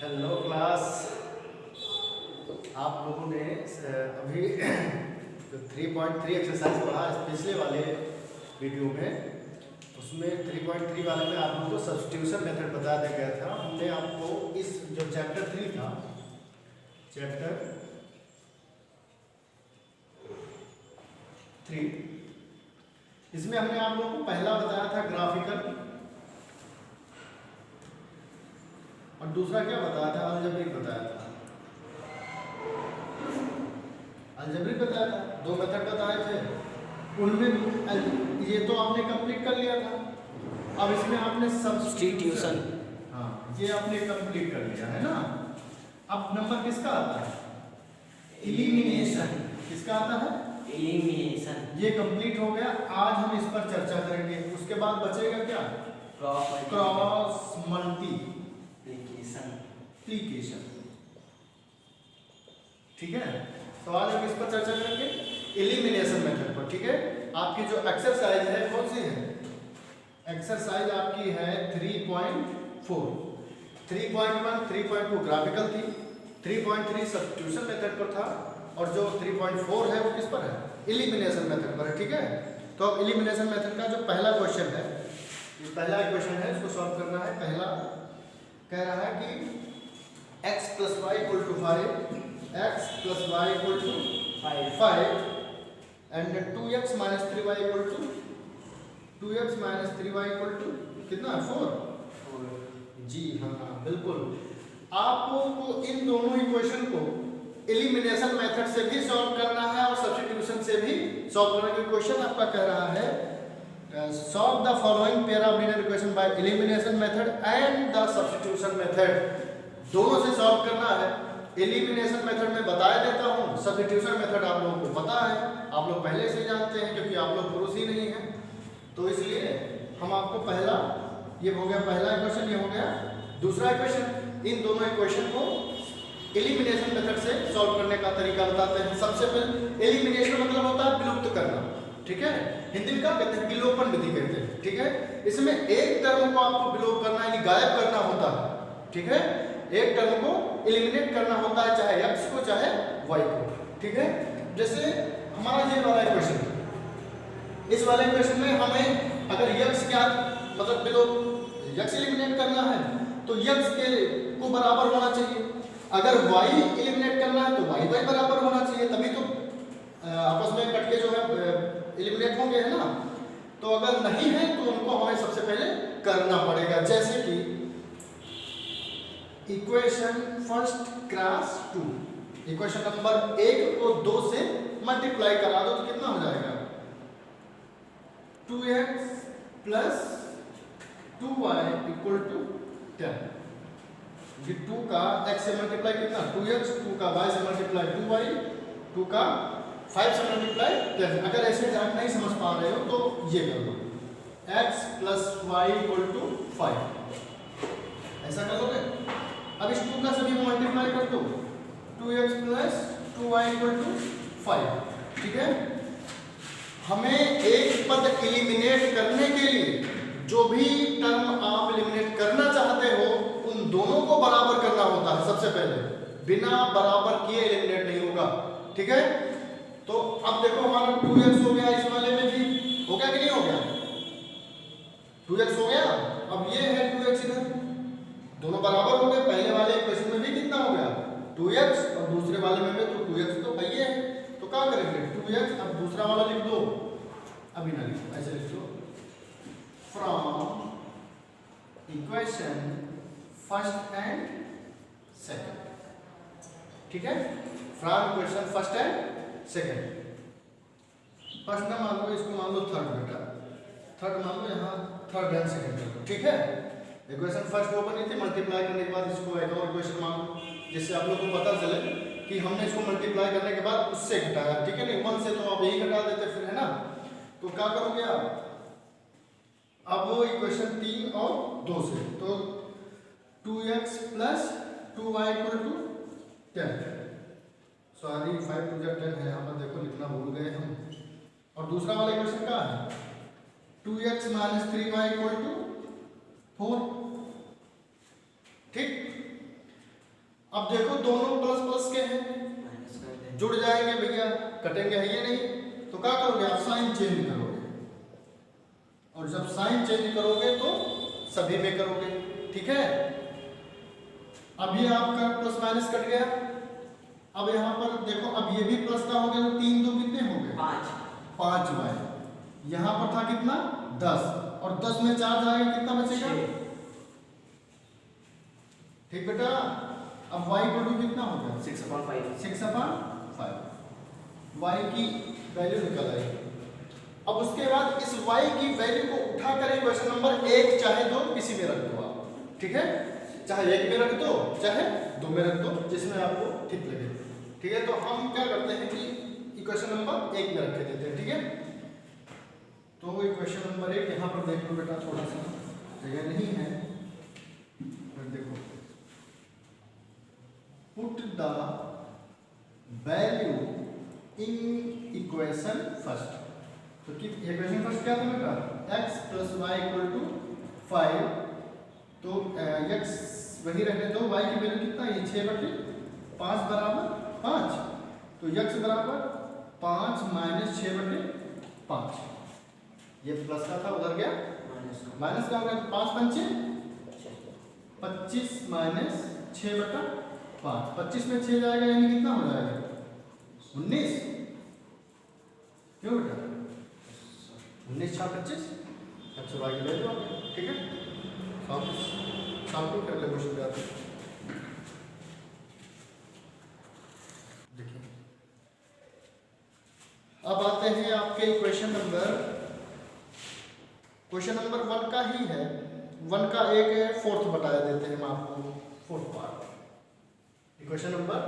Hello class. आप लोगों ने अभी जो 3.3 एक्सरसाइज पढ़ा पिछले वाले वीडियो में, उसमें 3.3 वाले में आप लोगों को सब्स्टिट्यूशन मेथड बता दिया गया था। हमने आपको इस जो चैप्टर 3 था, चैप्टर 3, इसमें हमने आप लोगों को पहला बताया था ग्राफिकल, और दूसरा क्या बताया था? अलजेब्रिक बताया था। अलजेब्रिक बताया था, दो मेथड बताए थे। उनमें ये तो आपने कंप्लीट कर लिया था। अब इसमें आपने सब्स्टिट्यूशन, हाँ, ये आपने कंप्लीट कर लिया है ना। अब नंबर किसका आता है? एलिमिनेशन। किसका आता है? एलिमिनेशन। ये कंप्लीट हो गया। आज हम इस पर चर्चा करेंगे। उसके बाद बचेगा क्या? Cross multiplication. ठीक है, तो आज हम इस पर चर्चा करेंगे एलिमिनेशन मेथड पर। ठीक है, आपकी जो एक्सरसाइज है कौन सी है? एक्सरसाइज आपकी है 3.4, 3.1, 3.2 ग्राफिकल थी, 3.3 सब्स्टिट्यूशन मेथड पर था, और जो 3.4 है वो किस पर है? एलिमिनेशन मेथड पर है। ठीक है, तो अब एलिमिनेशन मेथड का जो पहला क्वेश्चन है, ये पहला क्वेश्चन है, इसको सॉल्व करना है। पहला कह रहा है कि x + y = 5, x + y = 5 and 2x - 3y = 2x - 3y = कितना? 4। जी हाँ, बिल्कुल। आपको इन दोनों इक्वेशन को एलिमिनेशन मेथड से भी सॉल्व करना है और सब्स्टिट्यूशन से भी सॉल्व करना है। क्वेश्चन आपका कह रहा है solve the following pair of linear equation by elimination method and the substitution method. दोनों से सॉल्व करना है। एलिमिनेशन मेथड में बताया देता हूँ, सब्स्टिट्यूशन मेथड आप लोगों को पता है, आप लोग पहले से जानते हैं, क्योंकि आप लोग पुरुष ही नहीं हैं। तो इसलिए हम आपको पहला, ये हो गया पहला इक्वेशन, ये हो गया दूसरा इक्वेशन। इन दोनों इक्वेशन को एलिमिनेशन मेथड से सॉल्व करने का तरीका बताते हैं। सबसे पहले एलिमिनेशन मतलब होता है विलुप्त करना। ठीक है, हिंदी में क्या कहते हैं? विलोपन विधि कहते हैं। ठीक है, इसमें एक टर्म को आपको विलोप करना यानी गायब करना होता है। ठीक है, एक टर्म को एलिमिनेट करना होता है, चाहे x को चाहे y को। ठीक है, जैसे हमारा ये वाला इक्वेशन, इस वाले इक्वेशन में हमें अगर x क्या मतलब विलोप x एलिमिनेट करना है तो x के को बराबर होना चाहिए। अगर y एलिमिनेट करना है तो y बराबर होना चाहिए, तभी तो आपस में कट के जो है एलिमिनेट होंगे, है ना। तो अगर नहीं है तो उनको हमें सबसे पहले करना पड़ेगा। जैसे कि equation first cross 2, equation number 1 को 2 से मल्टीप्लाई करा दो तो कितना हो जाएगा? 2x + 2y = 10। ये 2 का x से मल्टीप्लाई कितना? 2x, 2 का y से मल्टीप्लाई 2y, 2 का 5 से मल्टीप्लाई 10। अगर ऐसे आप नहीं समझ पा रहे हो तो ये कर लो, x + y = 5, ऐसा कर लोगे। अब इस 2 का सभी मल्टीप्लाई कर दो, 2x + 2y = 5। ठीक है, हमें एक पद एलिमिनेट करने के लिए जो भी टर्म आप एलिमिनेट करना चाहते हो उन दोनों को बराबर करना होता है सबसे पहले। बिना बराबर किए एलिमिनेट नहीं होगा। ठीक है, तो अब देखो हमारा 2x हो गया, इस वाले में भी हो गया कि नहीं हो गया? 2x हो गया। अब ये है 2x, इधर दोनों बराबर हो गए। पहले वाले इक्वेशन में भी कितना हो गया? 2x, और दूसरे वाले में भी तो 2x तो भैया है, तो क्या करेंगे? 2x। अब दूसरा वाला लिख दो, अभी ना लिखो, ऐसे लिख दो, from equation first and second. ठीक है, from equation first and second. First ना मान लो, इसको मान लो थर्ड, बेटा थर्ड मान लो, यहाँ थर्ड एंड सेकंड। ठीक है, इक्वेशन फर्स्ट वो बनी थी, मल्टीप्लाई करने के बाद इसको एक और इक्वेशन मान लो, जिससे आप लोग को पता चले कि हमने इसको मल्टीप्लाई करने के बाद उससे घटाया। ठीक है, नहीं 1 से तो आप यही घटा देते फिर, है ना। तो क्या करोगे आप? अब वो इक्वेशन 3 और 2 से, तो 2x + 2y = 10। सॉरी, 5 × 2 = 10 है, यहाँ पर देखो लिखना भूल गए हम। और दूसरा वाला इक्वेशन क्या है? 2x - 3y = 4। ठीक, अब देखो दोनों प्लस प्लस के हैं, जुड़ जाएंगे भैया, कटेंगे है ये नहीं, तो क्या करोगे आप साइन चेंज करोगे, और जब साइन चेंज करोगे तो सभी में करोगे, ठीक है। अब ये आपका प्लस माइनस कट गया। अब यहाँ पर देखो, अब ये भी प्लस का हो गया, तो 3 2 कितने हो गए 5 y। यहाँ पर था कितना 10, और 10 में 4 जाएगा कितना बचेगा, ठीक बेटा। अब y को कितना हो गया 6/5 y की वैल्यू निकल आई। अब उसके बाद इस y की वैल्यू को उठा कर इक्वेशन नंबर 1 चाहे 2 किसी में रख दो आप, ठीक है, चाहे 1 में रख दो चाहे 2 में रख दो, जिसमें आपको ठीक लगे, ठीक है। तो हम क्या करते हैं कि इक्वेशन नंबर 1 में रख देते हैं, ठीक है। तो इक्वेशन नंबर 1 यहाँ पर देख लो बेटा, थोड़ा सा जगह नहीं है, देखो put the value in equation first. तो कि इक्वेशन फर्स्ट क्या था बेटा, x + y = 5, तो x वही रहने दो, y की वैल्यू कितना है 6/5 = 5, तो x = 5 - 6/5, ये प्लस का था उधर गया माइनस का हो गया, 5 × 5 = 25 - 6/5, 25 में 6 जाएगा यानी कितना हो जाएगा 19, क्यों बेटा 19 × 25, अच्छा y की वैल्यू आ गई, ठीक है। सॉल्व कर ले क्वेश्चन पे। देखिए अब आते हैं आपके क्वेश्चन नंबर 1 का ही है, 1 का एक 4th बताया देते हैं हम आपको, 4th पार्ट। इक्वेशन नंबर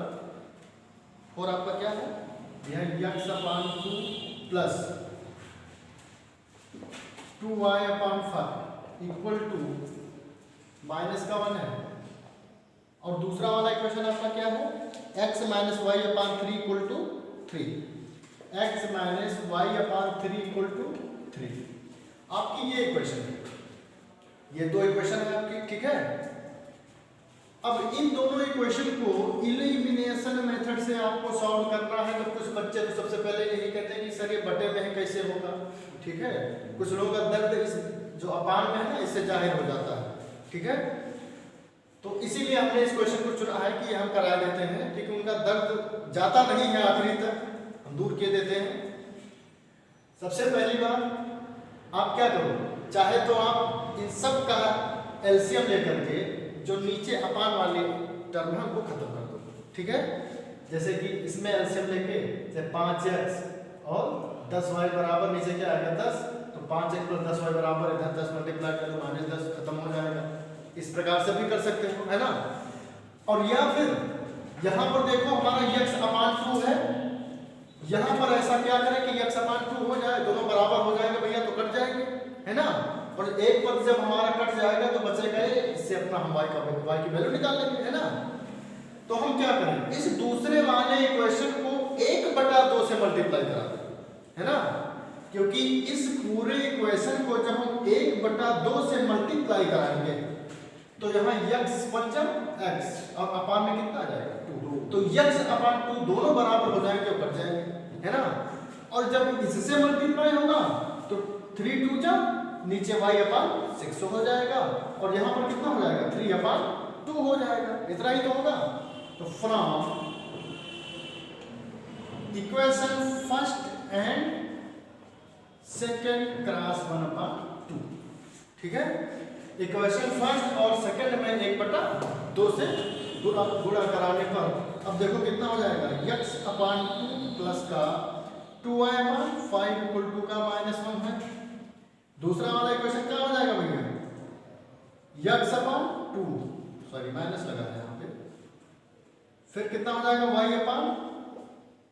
4 आपका क्या है, यह x/2 plus 2y/5 equal to minus का 1 है, और दूसरा वाला इक्वेशन आपका क्या है, x - y/3 equal to 3, x - y/3 equal to 3। आपकी ये इक्वेशन है, ये 2 इक्वेशन है आपकी, ठीक है। अब इन दोनों इक्वेशन को इलिमिनेशन मेथड से आपको सॉल्व करना है। तो कुछ बच्चे तो सबसे पहले यही कहते हैं कि सर ये बटे में है कैसे होगा, ठीक है। कुछ लोगों का दर्द इस जो अपान में है ना इससे जाहिर हो जाता है, ठीक है। तो इसीलिए हमने इस क्वेश्चन को चुना है कि हम करा देते हैं, क्योंकि उनका दर्द जाता नहीं है आखिरी तक, हम दूर किए देते हैं। सबसे पहली बात आप क्या करो, चाहे तो आप इन सब का एलसीएम लेकर के जो नीचे अपान वाली टर्म है उनको खत्म कर दो, ठीक है। जैसे कि इसमें एलसीएम लेके जैसे 5x और 10y बराबर नीचे क्या आएगा 10, तो 5x + 10y बराबर इधर 10 मल्टीप्लाई कर दो -10 खत्म हो जाएगा। इस प्रकार से भी कर सकते हो, है ना। और या फिर यहाँ पर देखो हमारा x/2 है, यहाँ पर ऐसा क्या करें कि x/2 हो जाए, दोनों बराबर हो जाएंगे भैया तो कट जाएंगे, है ना। और एक पद जब हमारा कट जाएगा तो बचेगा इससे अपना हम y की वैल्यू निकाल लेंगे, है ना। तो हम क्या करें, इस दूसरे वाले इक्वेशन को 1/2 से मल्टीप्लाई करा दें, है ना। क्योंकि इस पूरे इक्वेशन को जब हम 1/2 से मल्टीप्लाई कराएंगे तो यहाँ x बचा x और अपान में कितना आ जाएगा 2, तो x/2 दोनों बराबर हो जाएंगे और कट जाएंगे, है ना। और जब इससे मल्टीप्लाई होगा तो 3 2 जा नीचे y/6 हो जाएगा, और यहाँ पर कितना हो जाएगा 3/2 हो जाएगा, इतना ही तो होगा। तो from equation first and second cross 1/2, ठीक है। इक्वेशन फर्स्ट और सेकंड में 1/2 से गुणा कराने पर अब देखो कितना हो जाएगा, x/2 प्लस का 2y/5 इक्वल टू का -1 है। दूसरा वाला इक्वेशन क्या हो जाएगा भैया, x/2 सॉरी माइनस लगा है यहाँ पे, फिर कितना हो जाएगा y/,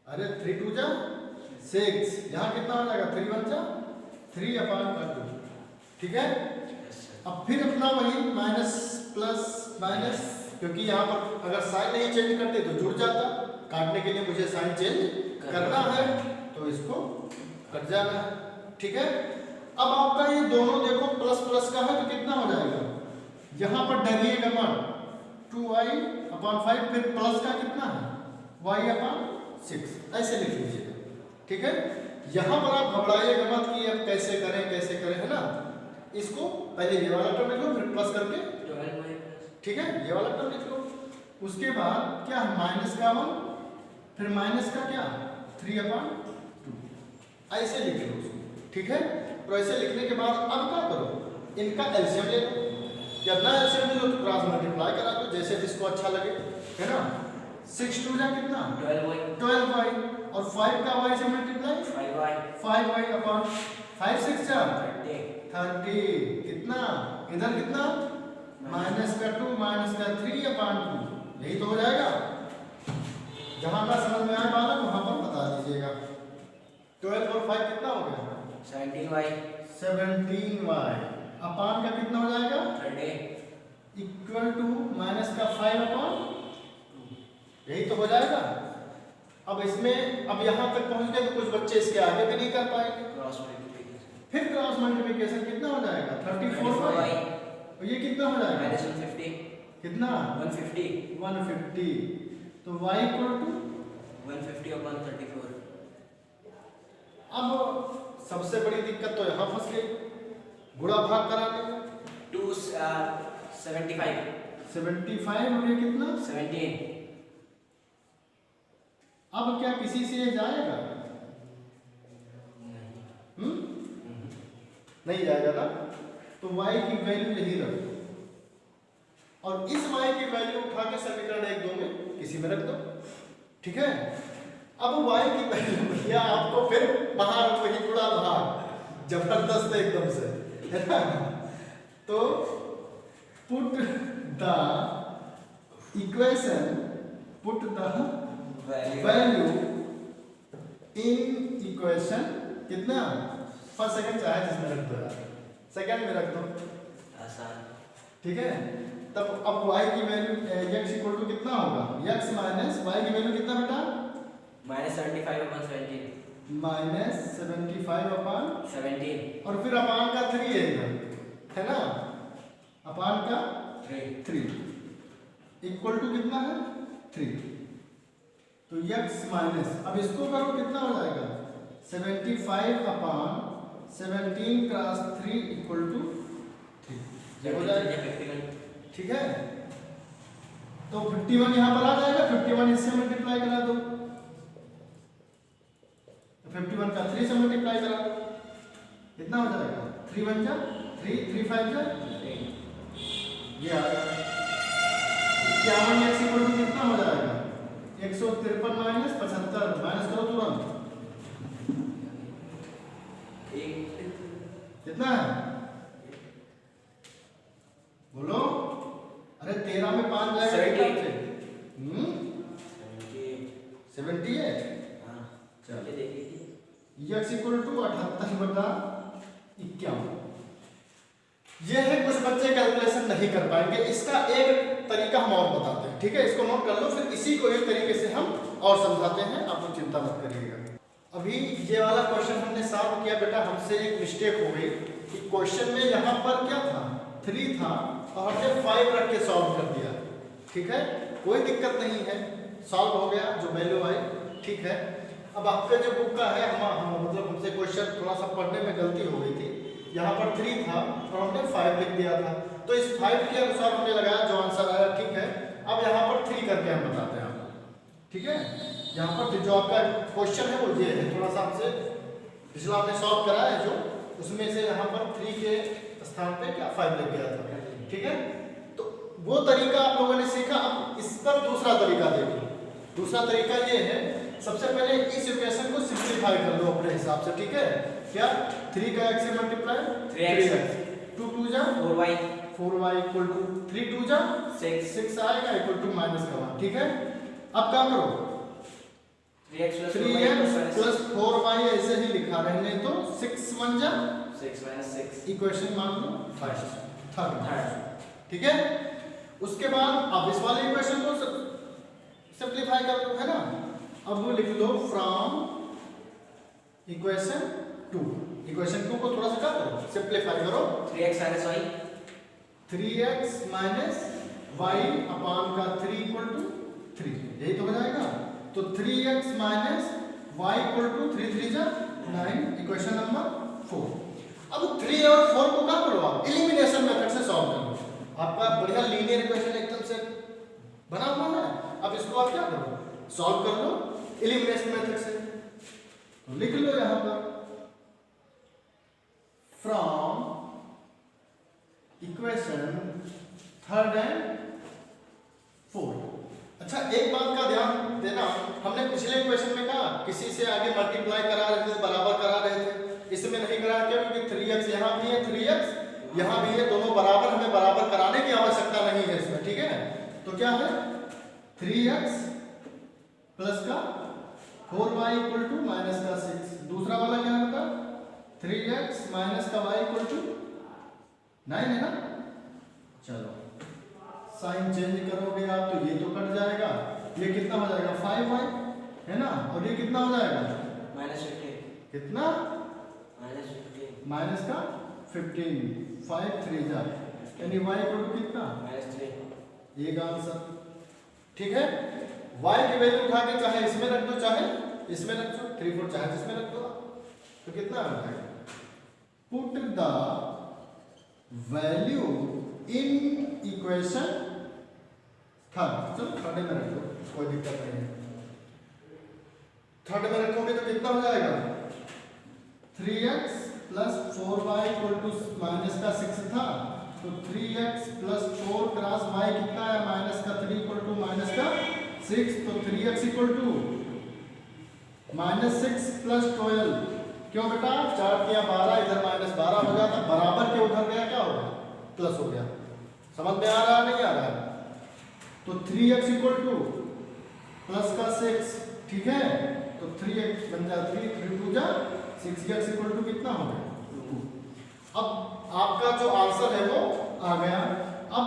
अरे 3 2 जा 6, यहाँ कितना हो जाएगा 3 1 जा 3/2, ठीक है। अब फिर अपना वही माइनस प्लस माइनस, क्योंकि यहाँ पर अगर साइन नहीं चेंज करते तो जुड़ जाता, काटने के लिए मुझे साइन चेंज करना है तो इसको कट जाना है, ठीक है। अब आपका ये दोनों देखो प्लस प्लस का है तो कितना हो जाएगा, यहाँ पर डरिएगा मत, 2y/5, फिर प्लस का कितना है y/6, ऐसे लिख लीजिएगा। ठीक है, यहाँ पर आप घबराइएगा मत कि अब कैसे करें, है ना। इसको पहले ये वाला टर्म लिख लो, फिर प्लस करके 12y+, ठीक है, ये वाला टर्म लिख लो। उसके बाद क्या है माइनस का 1, फिर माइनस का क्या 3/2, ऐसे लिख लो उसको। ठीक है, तो ऐसे लिखने के बाद अब क्या करो, इनका एलसीएम ले लो, या ना एलसीएम ले लो तो क्रॉस मल्टीप्लाई करा दो, जैसे जिसको अच्छा लगे, है ना। 6 2 जा कितना 12y, और 5 का y से मल्टीप्लाई 5y/5 6 जा 30, कितना इधर कितना माइनस का 2 माइनस का 3/2, यही तो हो जाएगा। जहां ना समझ में आए बालक वहां पर बता दीजिएगा। 12 और 5 कितना हो गया 17y, अपान का कितना हो जाएगा 30 इक्वल टू माइनस का 5/2, यही तो हो जाएगा। अब इसमें अब यहाँ तक पहुँच गए तो कुछ बच्चे इसके आगे भी नहीं कर पाएंगे। फिर क्रॉस मल्टीप्लिकेशन कितना हो जाएगा 34y, और ये कितना हो जाएगा -150, कितना 150, तो y इक्वल टू 150/34। अब सबसे बड़ी दिक्कत तो यहाँ फंस गई, गुणा भाग कराने में 2 75 और ये कितना 17। अब क्या किसी से ये जाएगा नहीं जाएगा ना, तो y की वैल्यू यही रखो, और इस y की वैल्यू उठा के समीकरण 1 2 में किसी में रख दो। ठीक है, अब y की वैल्यू भैया आपको फिर बाहर वही गुणा भाग जबरदस्त एकदम से, है ना। तो put the equation, put the value in equation कितना फर्स्ट सेकंड चाहे जिसमें रख दो यार, सेकंड में रख दो आसान। ठीक है, तब अब y की वैल्यू x इक्वल टू कितना होगा, x माइनस y की वैल्यू कितना बेटा -75/17, -75/17, और फिर अपान का 3 है इधर, है ना, अपान का 3 इक्वल टू कितना है 3, तो x माइनस, अब इसको करो कितना हो जाएगा 75/17 क्रॉस 3 इक्वल टू 3 हो जाएगा। ठीक है, तो 51 यहाँ पर आ जाएगा, 51 इससे मल्टीप्लाई करा दो, 51 का 3 से मल्टीप्लाई करा दो, कितना हो जाएगा 3 1 जा 3 3 5 जा, ये आ गया 51 x इक्वल टू कितना हो जाएगा 153 माइनस 75, माइनस करो तुरंत, कितना है बोलो, अरे 13 में 5 जाएगा 78, चलिए x इक्वल टू 78/51। ये है, कुछ बच्चे कैलकुलेशन नहीं कर पाएंगे, इसका एक तरीका हम और बताते हैं। ठीक है, इसको नोट कर लो, फिर इसी को एक तरीके से हम और समझाते हैं, आप लोग चिंता मत करिएगा। अभी ये वाला क्वेश्चन हमने सॉल्व किया बेटा, हमसे एक मिस्टेक हो गई कि क्वेश्चन में यहाँ पर क्या था 3 था और हमने 5 रख के सॉल्व कर दिया। ठीक है, कोई दिक्कत नहीं है, सॉल्व हो गया, जो वैल्यू आई ठीक है। अब आपका जो बुक का है हम मतलब हमसे क्वेश्चन थोड़ा सा पढ़ने में गलती हो गई थी, यहाँ पर 3 था और हमने 5 लिख दिया था, तो इस 5 के अनुसार हमने लगाया, जो आंसर आया ठीक है। अब यहाँ पर 3 करके हम बताते हैं आपको, ठीक है। यहाँ पर जो आपका क्वेश्चन है वो ये है, थोड़ा सा आपसे पिछला आपने सॉल्व कराया है जो, उसमें से यहाँ पर 3 के स्थान पे क्या 5 लिख गया था, ठीक है। तो वो तरीका आप लोगों ने सीखा। अब इस पर दूसरा तरीका देखिए। दूसरा तरीका ये है, सबसे पहले इस इक्वेशन को सिंपलीफाई कर लो अपने हिसाब से, ठीक है। क्या 3 का x से मल्टीप्लाई 3x 2 2 जा 4y 4y इक्वल टू 3 2 जा 6 आएगा इक्वल टू माइनस का 1, ठीक है। अब क्या करो 3x प्लस 4y ऐसे ही लिखा रहने तो 6 1 जा 6 minus 6 इक्वेशन मान लो थर्ड, ठीक है। उसके बाद अब इस वाले इक्वेशन को सिंपलीफाई कर लो, है ना। अब वो लिख लो फ्रॉम इक्वेशन 2, इक्वेशन 2 को थोड़ा सा क्या करो सिंपलीफाई करो। 3x minus y 3x minus y अपान का 3 इक्वल टू 3, यही तो हो जाएगा। तो 3x minus y equal to 3 3 जा 9, इक्वेशन नंबर 4। अब 3 और 4 को क्या करो आप एलिमिनेशन मेथड से सॉल्व कर लो। आपका बढ़िया लीनियर इक्वेशन एकदम से बना हुआ है। अब इसको आप क्या करो सॉल्व कर लो एलिमिनेशन मेथड से। तो लिख लो यहां पर from equation 3rd and 4th। अच्छा एक बात का ध्यान देना, हमने पिछले इक्वेशन में कहा किसी से आगे मल्टीप्लाई करा रहे थे, बराबर करा रहे थे, इसमें नहीं करा क्यों? क्योंकि 3x यहाँ भी है 3x यहाँ भी है, दोनों बराबर, हमें बराबर कराने की आवश्यकता नहीं है इसमें, ठीक है। तो क्या है 3x प्लस का 4y इक्वल टू माइनस का 6। दूसरा वाला क्या होगा 3x माइनस का y इक्वल टू 9 है ना। चलो साइन चेंज करोगे आप तो ये तो कट जाएगा, ये कितना हो जाएगा 5y है ना, और ये कितना हो जाएगा -15, कितना -15, माइनस का 15, 5 3 जा यानी y इक्वल टू कितना -3। ये आंसर, ठीक है। y की वैल्यू उठा के चाहे इसमें रख दो चाहे इसमें रख दो, 3 4 चाहे जिसमें रख दो, तो कितना आ जाएगा put the value in equation 3rd। चलो 3rd में रख दो, कोई दिक्कत नहीं है। 3rd में रखोगे तो कितना हो जाएगा 3x plus 4y equal to minus का 6 था, तो 3x प्लस 4 क्रॉस y कितना है माइनस का 3 इक्वल टू माइनस का 6, तो 3x इक्वल टू -6 प्लस 12। क्यों बेटा 4 किया 12, इधर -12 हो जाता, बराबर के उधर गया क्या हो गया प्लस हो गया। समझ में आ रहा नहीं आ रहा है? तो 3x इक्वल टू प्लस का 6, ठीक है। तो 3x बन जाए 3 3 2 जा 6x इक्वल टू कितना हो गया 2। अब आपका जो आंसर है वो आ गया। अब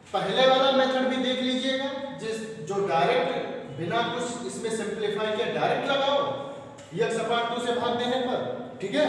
पहले वाला मेथड भी देख लीजिएगा, जो डायरेक्ट बिना कुछ इसमें सिंपलीफाई किया डायरेक्ट लगाओ x अपान 2 से भाग देने पर, ठीक है,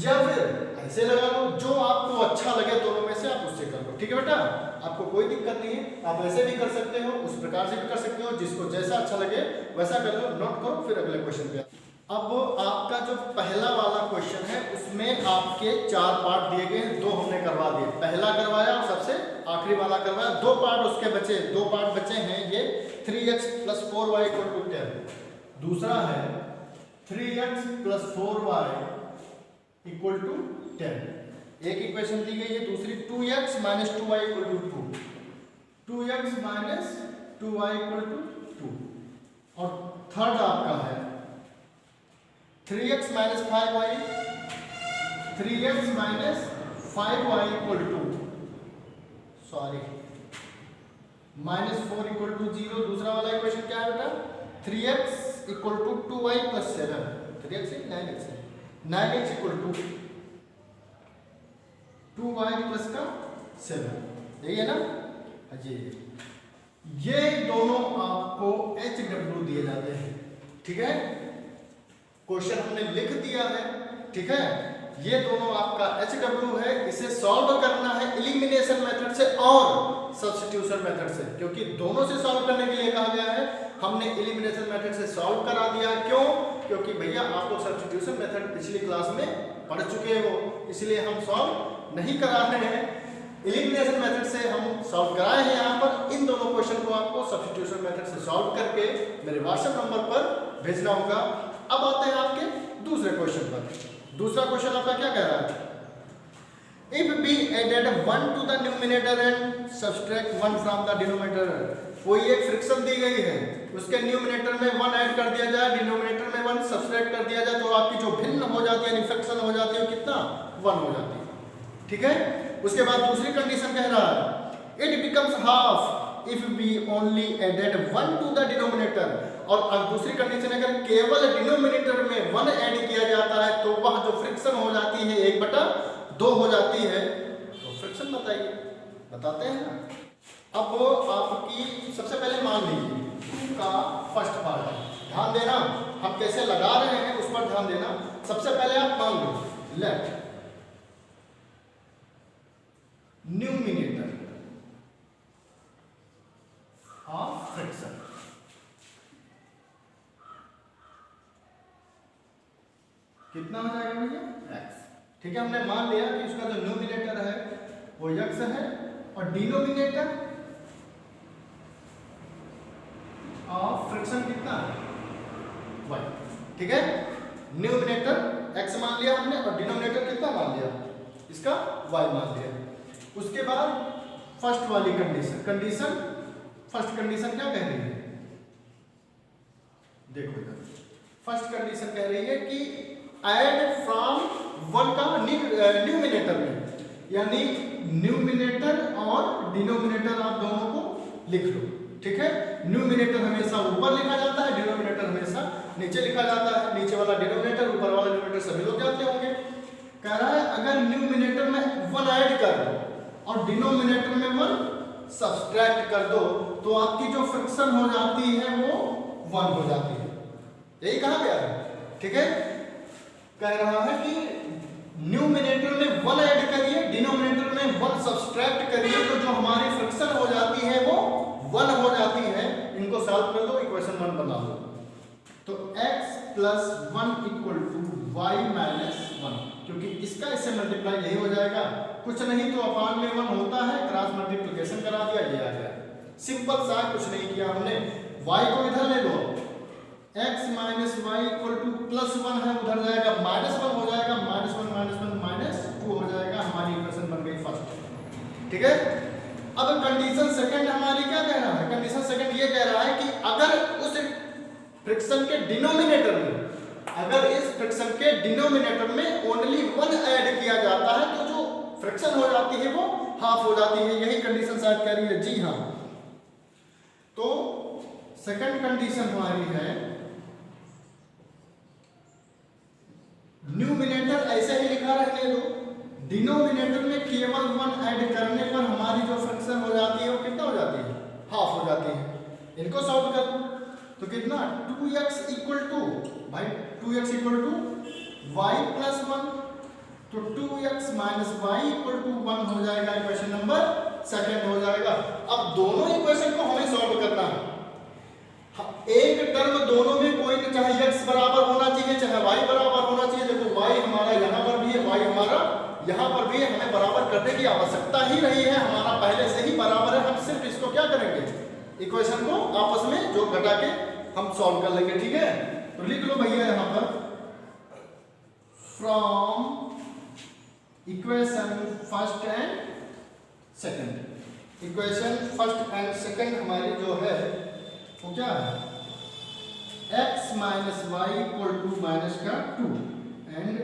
या फिर ऐसे लगा लो, जो आपको अच्छा लगे दोनों में से आप उससे कर लो, ठीक है बेटा, आपको कोई दिक्कत नहीं है। आप ऐसे भी कर सकते हो, उस प्रकार से भी कर सकते हो, जिसको जैसा अच्छा लगे वैसा कर लो। नोट करो फिर अगले क्वेश्चन पे। अब आपका जो पहला वाला क्वेश्चन है उसमें आपके 4 पार्ट दिए गए हैं, 2 हमने करवा दिए, पहला करवाया और सबसे आखिरी वाला करवाया, 2 पार्ट उसके बचे, 2 पार्ट बचे हैं ये 3x plus 4y equal to 10, दूसरा है 3x plus 4y equal to 10। एक इक्वेशन दी गई है, दूसरी 2x minus 2y equal to 2, 2x minus 2y equal to 2, और थर्ड आपका है 3x minus 5y, 3x minus 5y equal to -4 equal to 0। दूसरा वाला इक्वेशन क्या है बेटा 3x equal to 2y plus 7, 3x है 9x है, 9x equal to 2y plus का 7, यही है ना जी। ये दोनों आपको HW दिए जाते हैं, ठीक है, क्वेश्चन हमने लिख दिया है, ठीक है। ये दोनों आपका HW है, इसे सॉल्व करना है एलिमिनेशन मेथड से और सब्स्टिट्यूशन मेथड से, क्योंकि दोनों से सॉल्व करने के लिए कहा गया है। हमने एलिमिनेशन मेथड से सॉल्व करा दिया, क्यों? क्योंकि भैया आप लोग सब्स्टिट्यूशन मेथड पिछली क्लास में पढ़ चुके हो, इसलिए हम सॉल्व नहीं करा रहे हैं। एलिमिनेशन मेथड से हम सॉल्व कराए हैं यहाँ पर। इन दोनों क्वेश्चन को आपको सब्स्टिट्यूशन मेथड से सॉल्व करके मेरे व्हाट्सएप नंबर पर भेजना होगा। अब आते हैं आपके दूसरे क्वेश्चन पर। दूसरा क्वेश्चन आपका क्या कह रहा है, if be added 1 to the numerator and subtract 1 from the denominator. कोई एक फ्रिक्शन दी गई है, उसके न्यूमिनेटर में 1 ऐड कर दिया जाए, डिनोमिनेटर में 1 सब्सट्रैक्ट कर दिया जाए, तो आपकी जो भिन्न हो जाती है, फ्रिक्शन हो जाती है, कितना 1 हो जाती है, ठीक है। उसके बाद दूसरी कंडीशन कह रहा है it becomes half if we only added 1 to the denominator. और अब दूसरी कंडीशन अगर केवल डिनोमिनेटर में 1 ऐड किया जाता है तो वह जो फ्रिक्शन हो जाती है 1/2 हो जाती है। तो फ्रिक्शन बताइए, बताते हैं ना। अब आपकी सबसे पहले मान लीजिए 2 का फर्स्ट पार्ट है, ध्यान देना हम कैसे लगा रहे हैं उस पर ध्यान देना। सबसे पहले आप मान लो लेट न्यूमिनेटर फ्रिक्शन। कितना हो जाएगा भैया? x। ठीक है, हमने मान लिया कि उसका जो न्यूमिनेटर है वो x है और डिनोमिनेटर ऑफ फ्रिक्शन कितना है? y। ठीक है, न्यूमिनेटर x मान लिया हमने और डिनोमिनेटर कितना मान लिया? इसका y मान लिया। उसके बाद फर्स्ट वाली कंडीशन फर्स्ट कंडीशन क्या कह रही है? देखो इधर, फर्स्ट कंडीशन कह रही है कि ऐड फ्रॉम वन का न्यूमिनेटर में, यानी न्यूमिनेटर और डिनोमिनेटर आप दोनों को लिख लो। ठीक है, न्यूमिनेटर हमेशा ऊपर लिखा जाता है, डिनोमिनेटर हमेशा नीचे लिखा जाता है। नीचे वाला डिनोमिनेटर, ऊपर वाला डिनोमिनेटर सभी लोग जानते होंगे। कह रहा है अगर न्यूमिनेटर में 1 ऐड कर दो और डिनोमिनेटर में 1 सब्सट्रैक्ट कर दो तो आपकी जो फ्रिक्शन हो जाती है वो 1 हो जाती है। यही कहा गया है। ठीक है, कह रहा है कि न्यूमिनेटर में 1 ऐड करिए, डिनोमिनेटर में 1 सब्सट्रैक्ट करिए, तो जो हमारी फ्रिक्शन हो जाती है वो 1 हो जाती है। इनको सॉल्व कर दो, इक्वेशन 1 बना दो। तो x plus 1 equal to y minus 1, क्योंकि इसका इससे मल्टीप्लाई यही हो जाएगा। कुछ नहीं तो अपान में 1 होता है, क्रॉस मल्टीप्लिकेशन करा दिया, ये आ गया। सिंपल सा, कुछ नहीं किया हमने। y को इधर ले लो, x minus y equal to plus 1 है, उधर जाएगा माइनस 1 हो जाएगा, माइनस 1 माइनस 2 हो जाएगा। हमारी इक्वेशन बन गई फर्स्ट। ठीक है, अब कंडीशन सेकंड हमारी क्या कह रहा है? कंडीशन सेकंड ये कह रहा है कि अगर उस फ्रिक्शन के डिनोमिनेटर में, अगर इस फ्रिक्शन के डिनोमिनेटर में ओनली 1 ऐड किया जाता है तो जो फ्रिक्शन हो जाती है वो हाफ हो जाती है। यही कंडीशन शायद कह रही है। जी हाँ, तो सेकंड कंडीशन हमारी है न्यूमिनेटर ऐसे ही लिखा रहने दो, डिनोमिनेटर में केवल 1 ऐड करने पर हमारी जो फ्रिक्शन हो जाती है वो कितना हो जाती है? हाफ हो जाती है। इनको सॉल्व कर दो तो कितना? 2x इक्वल टू, भाई 2x equal to y plus 1, तो 2x minus y equal to 1 हो जाएगा। इक्वेशन नंबर सेकंड हो जाएगा। अब दोनों इक्वेशन को हमें सॉल्व करना है। एक टर्म दोनों में कोई नहीं, चाहे x बराबर होना चाहिए चाहे y बराबर होना चाहिए। देखो y हमारा यहाँ पर भी है, y हमारा यहाँ पर भी है, हमें बराबर करने की आवश्यकता ही नहीं है, हमारा पहले से ही बराबर है। हम सिर्फ इसको क्या करेंगे? इक्वेशन को आपस में जो घटा के हम सॉल्व कर लेंगे। ठीक है, तो लिख लो भैया यहाँ पर from equation first and second. Equation first and second हमारी जो है वो क्या है? x minus y equal to minus का 2 and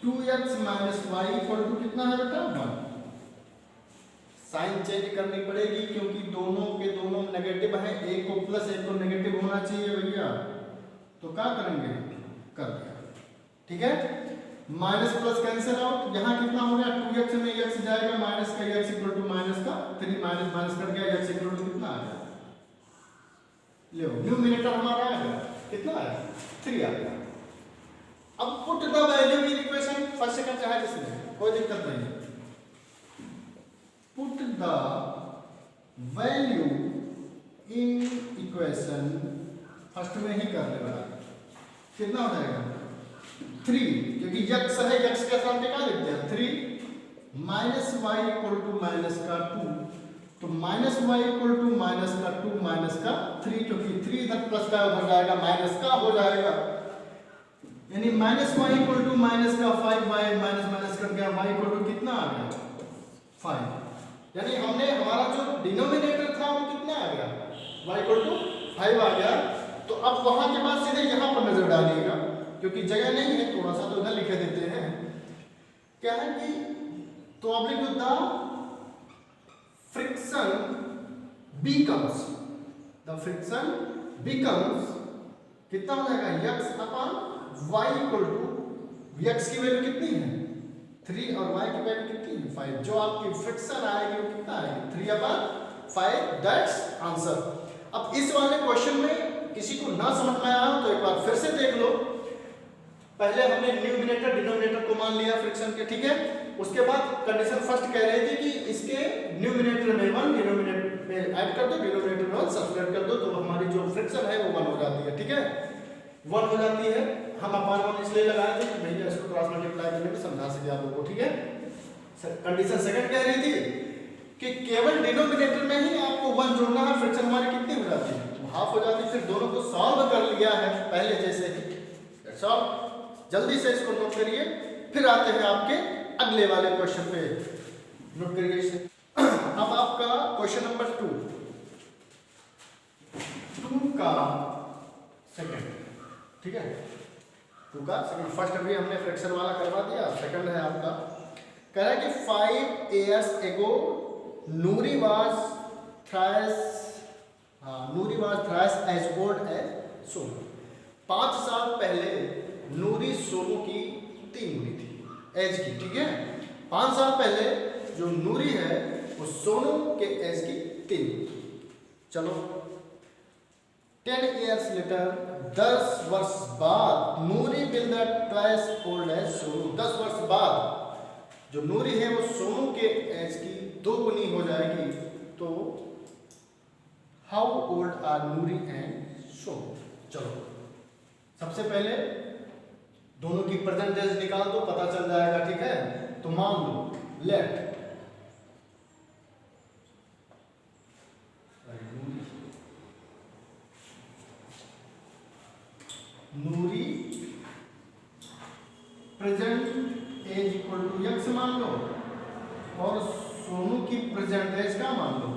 2x minus y equal to कितना है बेटा? 1। साइन चेंज करनी पड़ेगी क्योंकि दोनों के दोनों नेगेटिव हैं, एक को प्लस एक को नेगेटिव होना चाहिए भैया। तो क्या करेंगे? कर दिया। ठीक है, माइनस प्लस कैंसिल आउट, यहाँ कितना हो गया? 2x में x जाएगा, माइनस का x इक्वल टू माइनस का 3, माइनस माइनस कर गया, x इक्वल टू कितना आ गया? लो, न्यूमिनेटर हमारा आ गया, कितना आया? 3 आ गया। अब put the value in equation first second चाहे जिसमें कोई दिक्कत नहीं। Put the value in equation first में ही कर ले बड़ा। कितना हो जाएगा? 3, क्योंकि x है, x के साथ क्या लिखते हैं? 3 minus y equal to minus का 2, तो minus y equal to minus का 2 माइनस का 3, क्योंकि 3 इधर प्लस का उधर जाएगा, माइनस का हो जाएगा, यानी minus y equal to minus का 5 वाई माइनस माइनस कर गया, वाई इक्वल टू कितना आ गया? 5। यानी हमने हमारा जो डिनोमिनेटर था वो कितना आ गया? वाई इक्वल टू 5 आ गया। तो अब वहां के बाद सीधे यहाँ पर नजर डालिएगा, क्योंकि जगह नहीं है, थोड़ा सा तो इधर लिखे देते हैं। क्या है कि तो आप लिख दो द फ्रिक्शन बिकम्स कितना हो जाएगा? x upon y equal to, x की वैल्यू कितनी है? 3 और y की वैल्यू कितनी है? 5। जो आपकी फ्रिक्शन आएगी वो कितना आएगी? 3 अपॉन 5, दैट्स आंसर। अब इस वाले क्वेश्चन में किसी को ना समझ में आया तो एक बार फिर से देख लो। पहले हमने न्यूमिनेटर डिनोमिनेटर को मान लिया फ्रिक्शन के, ठीक है। उसके बाद कंडीशन फर्स्ट कह रही थी कि इसके न्यूमिनेटर में 1 डिनोमिनेटर में ऐड कर दो, डिनोमिनेटर में 1 सब्ट्रैक्ट कर दो, तो हमारी जो फ्रैक्शन है वो 1 हो जाती है। ठीक है, 1 हो जाती है। हम अपान 1 इसलिए लगाए थे कि भैया इसको क्रॉस मल्टीप्लाई करने में समझा सके आप लोगों को। ठीक है, कंडीशन सेकंड कह रही थी कि केवल डिनोमिनेटर में ही आपको 1 जोड़ना है, फ्रैक्शन हमारी कितनी हो जाती है, हाफ हो जाती है। फिर दोनों को सॉल्व कर लिया है पहले जैसे ही। सॉल्व जल्दी से इसको नोट करिए, फिर आते हैं आपके अगले वाले क्वेश्चन पे। नोट करिए इसे। अब आपका क्वेश्चन नंबर 2 का सेकंड। ठीक है, 2 का सेकंड। फर्स्ट अभी हमने फ्रैक्शन वाला करवा दिया, सेकंड है आपका। कह रहा है कि 5 years ago Nuri was thrice as old as Sonu। 5 साल पहले नूरी सोनू की 3 गुनी थी एज की। ठीक है, 5 साल पहले जो नूरी है वो सोनू के एज की 3 गुनी। चलो 10 years later, 10 वर्ष बाद Noori will the twice old age Sonu. 10 वर्ष बाद जो नूरी है वो सोनू के एज की 2 गुनी हो जाएगी। तो how old are Noori and Sonu. चलो सबसे पहले दोनों की प्रेजेंट एज निकाल दो, पता चल जाएगा। ठीक है, तो मान लो let Noori present age equal to x मान लो, और सोनू की प्रेजेंट एज का मान लो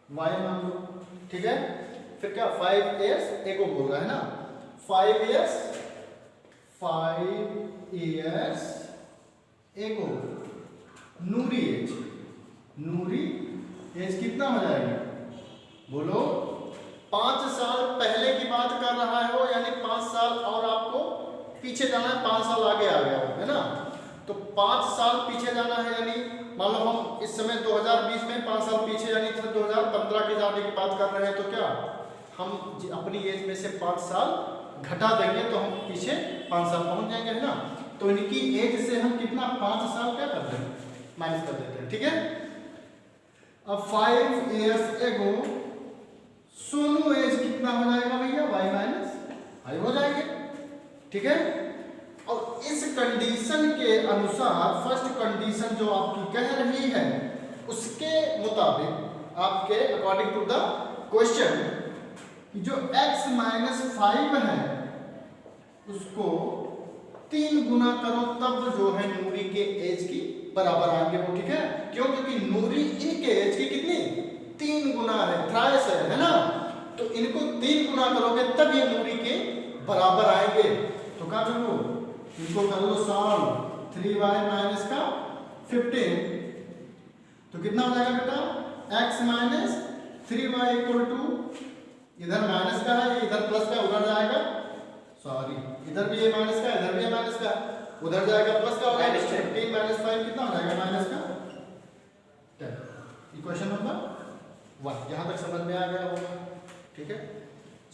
y मान लो। ठीक है, फिर क्या 5 years एको बोल रहा है ना, 5 years एको नूरी एज कितना हो जाएगा बोलो। 5 साल पहले की बात कर रहा है वो, यानी 5 साल और आपको पीछे जाना है, 5 साल आगे आ गया है ना। तो 5 साल पीछे जाना है, यानी मान लो हम इस समय 2020 में 5 साल पीछे यानी 2015 के जाने की बात कर रहे हैं, तो क्या हम अपनी एज में से 5 साल घटा देंगे तो हम पीछे 5 साल पहुंच जाएंगे, है ना। तो इनकी एज से हम कितना 5 साल क्या कर देंगे, माइनस कर देते हैं। ठीक है, अब 5 years ago सोनू एज कितना हो जाएगा भैया, y माइनस आई हो जाएंगे। ठीक है, और इस कंडीशन के अनुसार फर्स्ट कंडीशन जो आपकी कह रही है उसके मुताबिक आपके अकॉर्डिंग टू द क्वेश्चन जो x माइनस 5 है उसको 3 गुना करो, तब जो है नूरी के एज की बराबर आएंगे वो। ठीक है, क्यों, क्योंकि नूरी इनके एज की कितनी 3 गुना है, थ्राइस है ना। तो इनको 3 गुना करोगे तब ये नूरी के बराबर आएंगे। तो क्या करो, इनको कर लो सॉल्व। 3y माइनस का 15 तो कितना हो जाएगा बेटा, x minus 3y equal to, इधर माइनस का है, इधर प्लस का, उधर जाएगा, सॉरी इधर भी ये माइनस का, इधर भी ये माइनस का, उधर जाएगा प्लस का, हो जाएगा 15 माइनस 5 कितना हो जाएगा माइनस का 10। इक्वेशन नंबर 1 यहां तक समझ में आ गया होगा। ठीक है,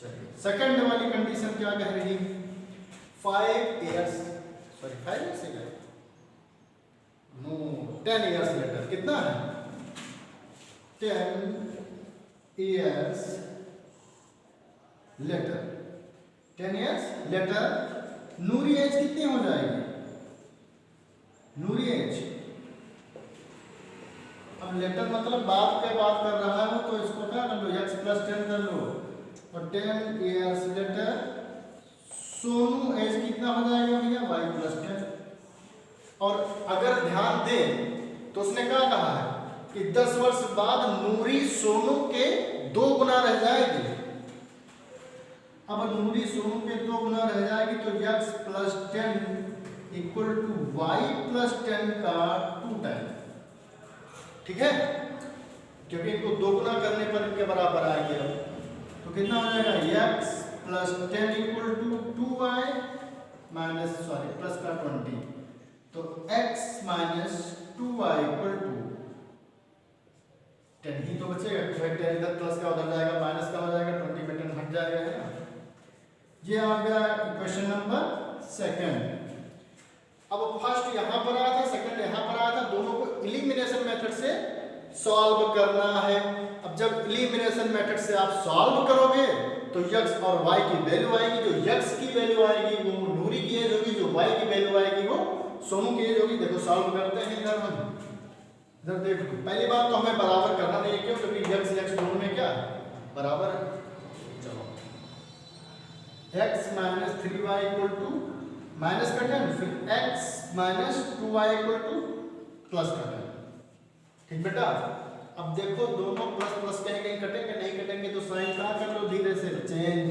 चलिए सेकंड वाली कंडीशन क्या कह रही है, 5 years से गए नो 10 years लेटर कितना है 10 years लेटर, 10 years लेटर नूरी एज कितनी हो जाएगी, नूरी एज, अब लेटर मतलब बात कर रहा है तो इसको क्या कर लो x प्लस 10 कर लो, और 10 years लेटर सोनू एज कितना हो जाएगा भैया y प्लस 10। और अगर ध्यान दें तो उसने क्या कहा है कि 10 वर्ष बाद नूरी सोनू के 2 गुना रह जाएगी। अब नूरी सोनू के 2 गुना रह जाएगी तो x plus 10 equal to y plus 10 का 2 टाइम। ठीक है, क्योंकि इनको 2 गुना करने पर इनके बराबर आएंगे। तो कितना हो जाएगा x plus 10 equal to 2y minus plus का 20, तो x minus 2y equal to 10 ही तो बचेगा, 10 इधर प्लस का उधर जाएगा, माइनस का हो जाएगा, 20 में 10 हट जाएगा, है ना। ये आ गया इक्वेशन नंबर सेकंड। अब फर्स्ट यहां पर आया था, सेकंड यहां पर आया था, दोनों को एलिमिनेशन मेथड से सॉल्व करना है। अब जब एलिमिनेशन मेथड से आप सॉल्व करोगे तो x और y की वैल्यू आएगी। जो x की वैल्यू आएगी वो नूरी की एज होगी, जो y की वैल्यू आएगी वो सोनू की एज होगी। देखो सॉल्व करते हैं इधर हम, इधर देखो पहली बात तो हमें बराबर करना नहीं है, क्यों? क्योंकि x दोनों में क्या है? बराबर है। चलो x minus 3y equal to minus का 10, फिर x minus 2y equal to plus का 10। ठीक बेटा, अब देखो दोनों प्लस प्लस कहीं कहीं कटेंगे, नहीं कटेंगे तो साइन कहाँ कर लो धीरे से चेंज,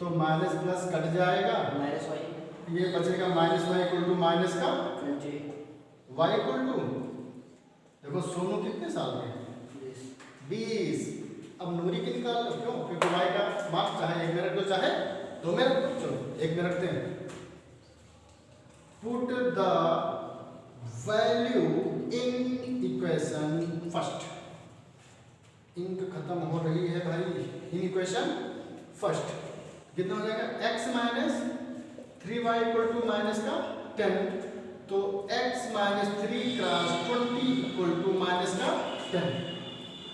तो माइनस प्लस कट जाएगा, माइनस वाई ये बचेगा minus y equal to minus का 20 वाई इक्वल टू, देखो सोनू कितने साल के? 20। अब नूरी की निकाल लो, क्यों? क्योंकि वाई का मार्क्स चाहे 1 में रख दो चाहे 2 में रख दो। चलो 1 में रखते हैं। Put the value in equation first. Ink खत्म हो रही है भाई। इन इक्वेशन फर्स्ट कितना हो जाएगा? x minus 3y equal to minus का 10, तो x minus 3 cross 20 equal to minus का 10।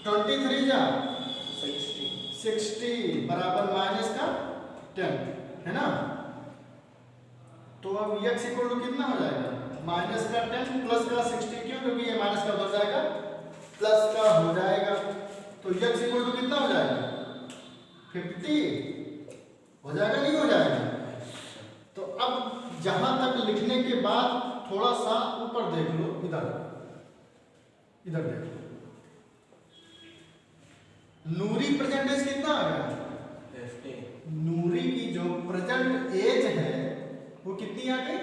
23 जा 60 बराबर माइनस का 10 है ना। तो अब x इक्वल टू कितना हो जाएगा? माइनस का 10 प्लस का 60, क्यों? क्योंकि ये माइनस का हो जाएगा प्लस का हो जाएगा, तो x इक्वल टू कितना हो जाएगा? 50 हो जाएगा, नहीं हो जाएगा? तो अब जहां तक लिखने के बाद थोड़ा सा ऊपर देख लो, इधर इधर देख लो, नूरी प्रेजेंट एज कितना आ गया? 50। नूरी की जो प्रेजेंट एज है वो कितनी आ गई?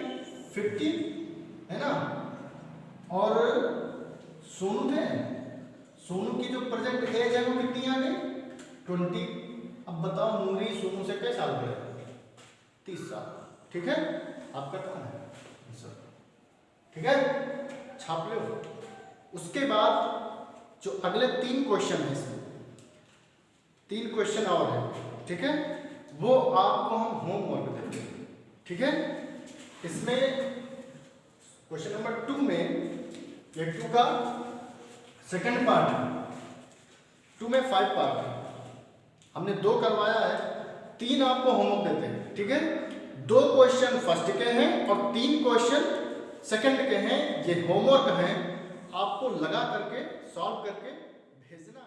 50 है ना। और सोनू थे, सोनू की जो प्रेजेंट एज है वो कितनी आ गई? 20। अब बताओ नूरी सोनू से कैसे साल बड़े? 30 साल। ठीक है, आपका कौन है? ठीक है, छाप लो। उसके बाद जो अगले 3 क्वेश्चन है, इसमें 3 क्वेश्चन और है, ठीक है, वो आपको हम होमवर्क देंगे। ठीक है, इसमें क्वेश्चन नंबर 2 में, ये 2 का सेकंड पार्ट है, 2 में 5 पार्ट है, हमने 2 करवाया है, 3 आपको होमवर्क देते हैं। ठीक है, 2 क्वेश्चन फर्स्ट के हैं और 3 क्वेश्चन सेकंड के हैं। ये होमवर्क है, आपको लगा करके सॉल्व करके भेजना।